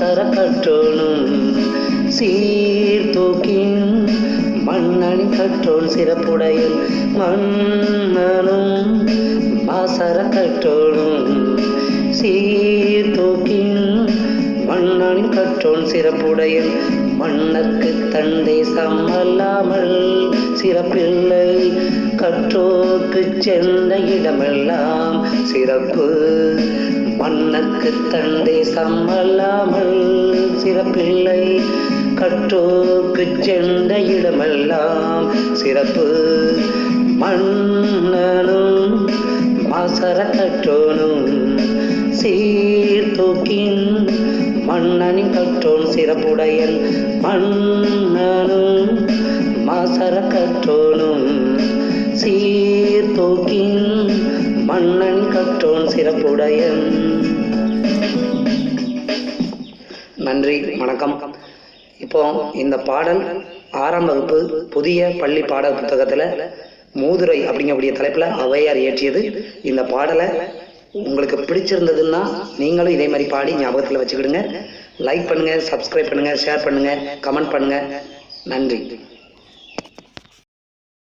மாசர கற்றோனும் சீர்தூக்கின் மன்னனி கற்றோன் சிறப்புடையன் மன்னனும் மாசர கற்றோனும் சீர்தூக்கின் மன்னனி கற்றோன் சிறப்புடையன் மன்னர்க்கு தந்தை சம்மல்லாமல் சிறப்பில்லை கற்றோர்க்கு சென்ற இடமெல்லாம் சிறப்பு மன்னர்க்கு தந்தை சம்மல்லாமல் சிறப்பில்லை கற்றோர்க்கு சென்ற இடமெல்லாம் சிறப்பு மன்னனும் மாசர கற்றோனும் சீர்தூக்கின் மன்னனி கற்றோன் சிறப்புடையன் மன்னனும் மாசர கற்றோனும் சீர்தூக்கின் மன்னன் கற்றோன் சிறப்புடையன். நன்றி, வணக்கம். இப்போ இந்த பாடல் 6ஆம் வகுப்பு புதிய பள்ளி பாட புத்தகத்தில் மூதுரை அப்படிங்கக்கூடிய தலைப்பில் ஔவையார் இயற்றியது. இந்த பாடலை உங்களுக்கு பிடிச்சிருந்ததுன்னா நீங்களும் இதே மாதிரி பாடி ஞாபகத்தில் வச்சுக்கிடுங்க. லைக் பண்ணுங்கள், சப்ஸ்கிரைப் பண்ணுங்கள், ஷேர் பண்ணுங்கள், கமெண்ட் பண்ணுங்கள். நன்றி.